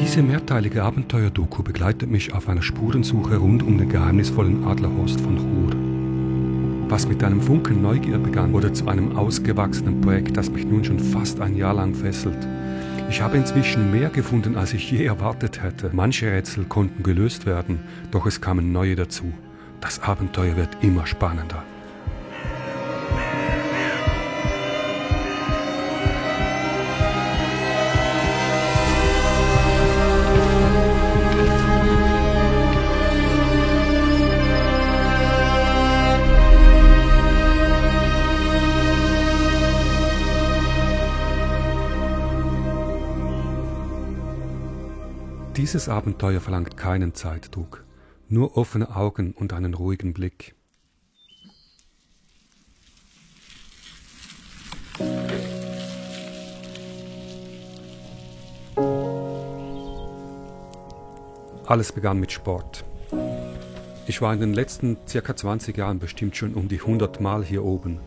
Diese mehrteilige Abenteuerdoku begleitet mich auf einer Spurensuche rund um den geheimnisvollen Adlerhorst von Chur. Was mit einem Funken Neugier begann, wurde zu einem ausgewachsenen Projekt, das mich nun schon fast ein Jahr lang fesselt. Ich habe inzwischen mehr gefunden, als ich je erwartet hätte. Manche Rätsel konnten gelöst werden, doch es kamen neue dazu. Das Abenteuer wird immer spannender. Dieses Abenteuer verlangt keinen Zeitdruck, nur offene Augen und einen ruhigen Blick. Alles begann mit Sport. Ich war in den letzten ca. 20 Jahren bestimmt schon um die 100 Mal hier oben,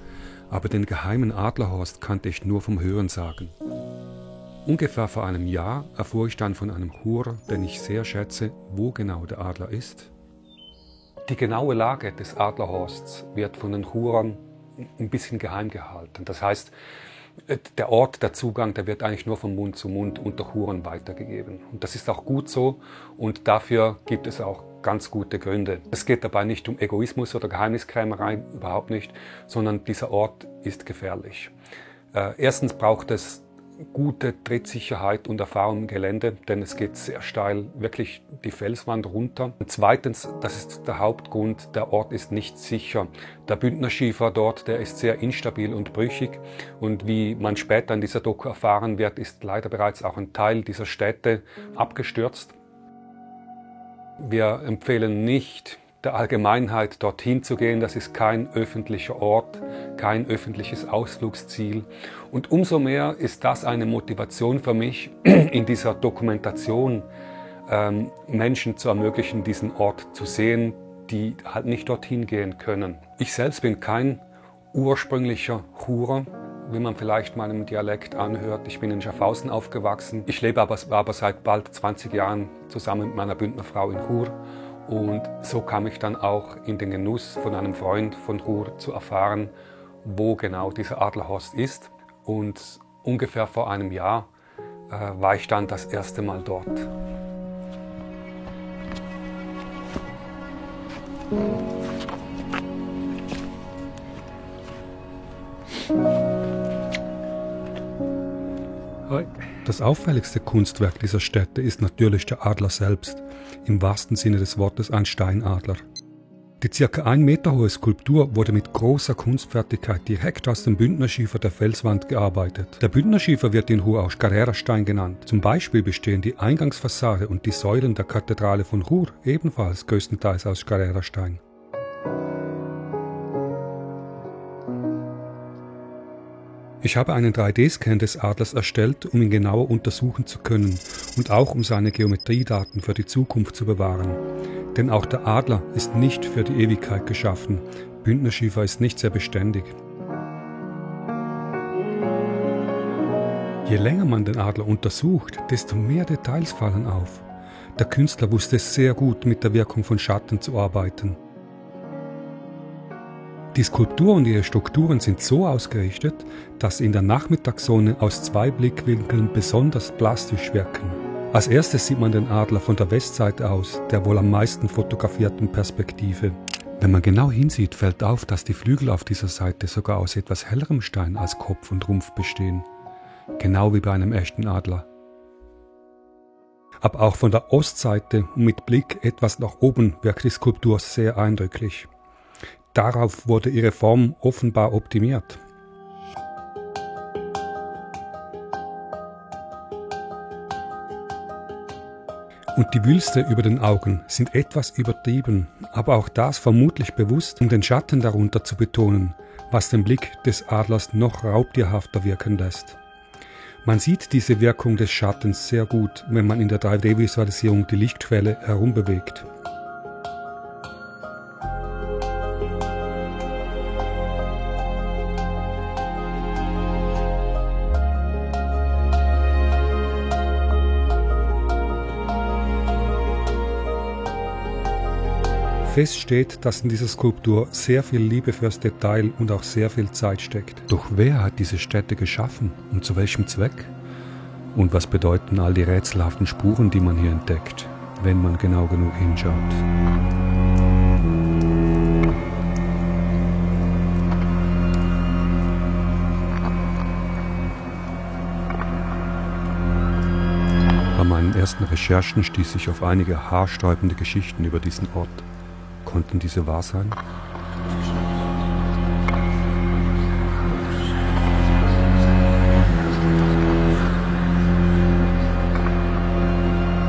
aber den geheimen Adlerhorst kannte ich nur vom Hörensagen. Ungefähr vor einem Jahr erfuhr ich dann von einem Churer, den ich sehr schätze, wo genau der Adler ist. Die genaue Lage des Adlerhorsts wird von den Churern ein bisschen geheim gehalten. Das heißt, der Ort, der Zugang, der wird eigentlich nur von Mund zu Mund unter Churern weitergegeben. Und das ist auch gut so und dafür gibt es auch ganz gute Gründe. Es geht dabei nicht um Egoismus oder Geheimniskrämerei, überhaupt nicht, sondern dieser Ort ist gefährlich. Erstens braucht es gute Trittsicherheit und Erfahrung im Gelände, denn es geht sehr steil, wirklich die Felswand runter. Und zweitens, das ist der Hauptgrund, der Ort ist nicht sicher. Der Bündnerschiefer dort, der ist sehr instabil und brüchig und wie man später in dieser Doku erfahren wird, ist leider bereits auch ein Teil dieser Städte abgestürzt. Wir empfehlen nicht, der Allgemeinheit dorthin zu gehen. Das ist kein öffentlicher Ort, kein öffentliches Ausflugsziel. Und umso mehr ist das eine Motivation für mich, in dieser Dokumentation Menschen zu ermöglichen, diesen Ort zu sehen, die halt nicht dorthin gehen können. Ich selbst bin kein ursprünglicher Churer, wie man vielleicht meinem Dialekt anhört. Ich bin in Schaffhausen aufgewachsen. Ich lebe aber seit bald 20 Jahren zusammen mit meiner Bündnerfrau in Chur. Und so kam ich dann auch in den Genuss von einem Freund von Chur zu erfahren, wo genau dieser Adlerhorst ist. Und ungefähr vor einem Jahr war ich dann das erste Mal dort. Das auffälligste Kunstwerk dieser Stätte ist natürlich der Adler selbst, im wahrsten Sinne des Wortes ein Steinadler. Die ca. 1 Meter hohe Skulptur wurde mit großer Kunstfertigkeit direkt aus dem Bündnerschiefer der Felswand gearbeitet. Der Bündnerschiefer wird in Chur auch Carrera-Stein genannt. Zum Beispiel bestehen die Eingangsfassade und die Säulen der Kathedrale von Chur ebenfalls größtenteils aus Carrera-Stein. Ich habe einen 3D-Scan des Adlers erstellt, um ihn genauer untersuchen zu können und auch um seine Geometriedaten für die Zukunft zu bewahren. Denn auch der Adler ist nicht für die Ewigkeit geschaffen. Bündnerschiefer ist nicht sehr beständig. Je länger man den Adler untersucht, desto mehr Details fallen auf. Der Künstler wusste sehr gut, mit der Wirkung von Schatten zu arbeiten. Die Skulptur und ihre Strukturen sind so ausgerichtet, dass sie in der Nachmittagssonne aus 2 Blickwinkeln besonders plastisch wirken. Als erstes sieht man den Adler von der Westseite aus, der wohl am meisten fotografierten Perspektive. Wenn man genau hinsieht, fällt auf, dass die Flügel auf dieser Seite sogar aus etwas hellerem Stein als Kopf und Rumpf bestehen. Genau wie bei einem echten Adler. Aber auch von der Ostseite und mit Blick etwas nach oben wirkt die Skulptur sehr eindrücklich. Darauf wurde ihre Form offenbar optimiert. Und die Wülste über den Augen sind etwas übertrieben, aber auch das vermutlich bewusst, um den Schatten darunter zu betonen, was den Blick des Adlers noch raubtierhafter wirken lässt. Man sieht diese Wirkung des Schattens sehr gut, wenn man in der 3D-Visualisierung die Lichtquelle herumbewegt. Fest steht, dass in dieser Skulptur sehr viel Liebe fürs Detail und auch sehr viel Zeit steckt. Doch wer hat diese Städte geschaffen und zu welchem Zweck? Und was bedeuten all die rätselhaften Spuren, die man hier entdeckt, wenn man genau genug hinschaut? Bei meinen ersten Recherchen stieß ich auf einige haarsträubende Geschichten über diesen Ort. Konnten diese wahr sein?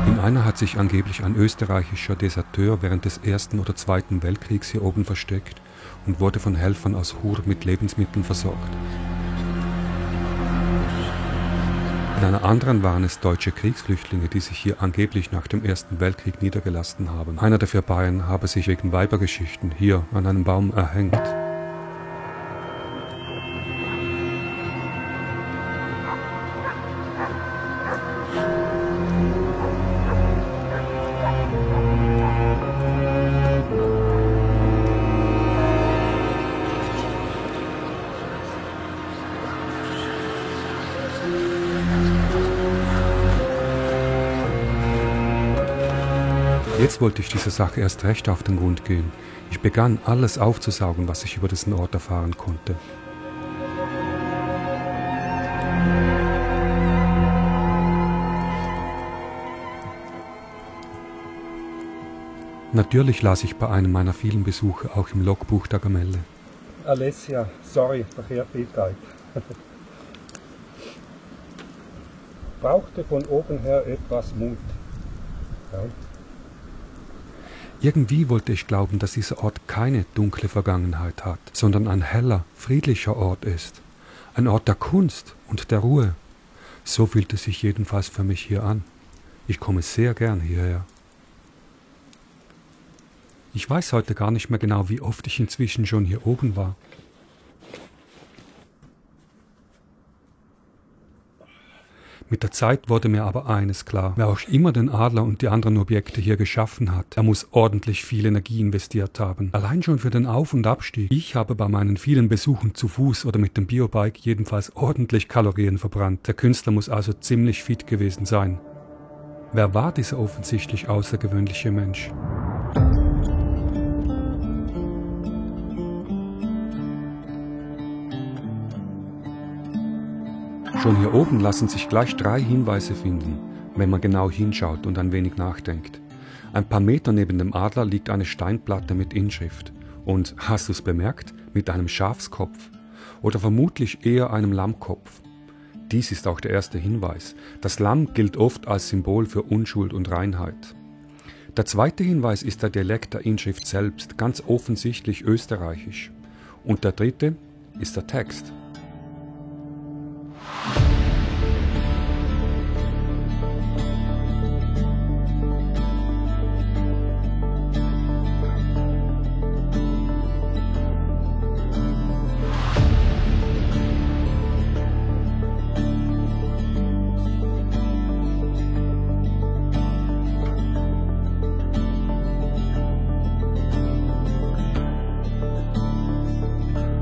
In einer hat sich angeblich ein österreichischer Deserteur während des Ersten oder Zweiten Weltkriegs hier oben versteckt und wurde von Helfern aus Chur mit Lebensmitteln versorgt. In einer anderen waren es deutsche Kriegsflüchtlinge, die sich hier angeblich nach dem Ersten Weltkrieg niedergelassen haben. Einer der 4 Bayern habe sich wegen Weibergeschichten hier an einem Baum erhängt. Jetzt wollte ich dieser Sache erst recht auf den Grund gehen. Ich begann, alles aufzusaugen, was ich über diesen Ort erfahren konnte. Natürlich las ich bei einem meiner vielen Besuche auch im Logbuch der Gamelle. Alessia, sorry, nachher viel Zeit. Brauchte von oben her etwas Mut. Ja. Irgendwie wollte ich glauben, dass dieser Ort keine dunkle Vergangenheit hat, sondern ein heller, friedlicher Ort ist. Ein Ort der Kunst und der Ruhe. So fühlt es sich jedenfalls für mich hier an. Ich komme sehr gern hierher. Ich weiß heute gar nicht mehr genau, wie oft ich inzwischen schon hier oben war. Mit der Zeit wurde mir aber eines klar: Wer auch immer den Adler und die anderen Objekte hier geschaffen hat, er muss ordentlich viel Energie investiert haben. Allein schon für den Auf- und Abstieg. Ich habe bei meinen vielen Besuchen zu Fuß oder mit dem Biobike jedenfalls ordentlich Kalorien verbrannt. Der Künstler muss also ziemlich fit gewesen sein. Wer war dieser offensichtlich außergewöhnliche Mensch? Schon hier oben lassen sich gleich 3 Hinweise finden, wenn man genau hinschaut und ein wenig nachdenkt. Ein paar Meter neben dem Adler liegt eine Steinplatte mit Inschrift. Und, hast du es bemerkt, mit einem Schafskopf. Oder vermutlich eher einem Lammkopf. Dies ist auch der erste Hinweis. Das Lamm gilt oft als Symbol für Unschuld und Reinheit. Der zweite Hinweis ist der Dialekt der Inschrift selbst, ganz offensichtlich österreichisch. Und der dritte ist der Text.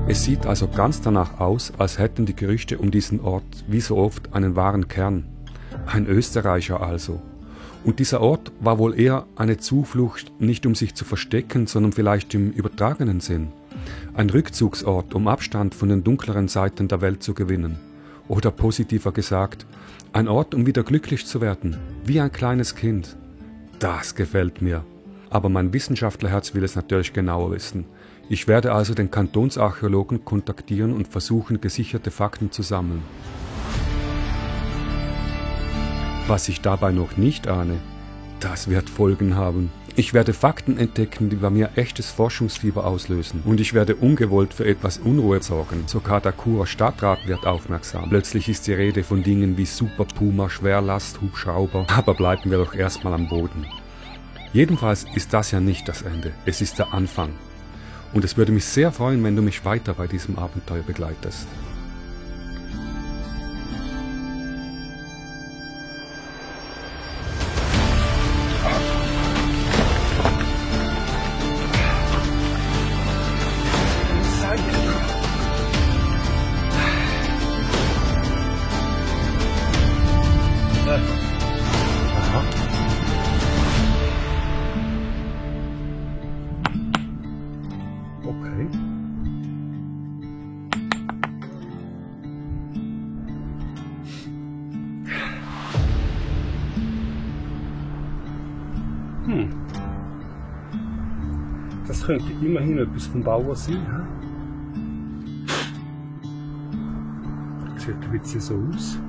Es sieht also ganz danach aus, als hätten die Gerüchte um diesen Ort wie so oft einen wahren Kern. Ein Österreicher also. Und dieser Ort war wohl eher eine Zuflucht, nicht um sich zu verstecken, sondern vielleicht im übertragenen Sinn. Ein Rückzugsort, um Abstand von den dunkleren Seiten der Welt zu gewinnen. Oder positiver gesagt, ein Ort, um wieder glücklich zu werden, wie ein kleines Kind. Das gefällt mir. Aber mein Wissenschaftlerherz will es natürlich genauer wissen. Ich werde also den Kantonsarchäologen kontaktieren und versuchen, gesicherte Fakten zu sammeln. Was ich dabei noch nicht ahne, das wird Folgen haben. Ich werde Fakten entdecken, die bei mir echtes Forschungsfieber auslösen. Und ich werde ungewollt für etwas Unruhe sorgen. Sogar der Churer Stadtrat wird aufmerksam. Plötzlich ist die Rede von Dingen wie Super Puma, Schwerlasthubschrauber. Aber bleiben wir doch erstmal am Boden. Jedenfalls ist das ja nicht das Ende. Es ist der Anfang. Und es würde mich sehr freuen, wenn du mich weiter bei diesem Abenteuer begleitest. Das könnte immerhin etwas vom Bauer sein. He? Sieht ein bisschen so aus.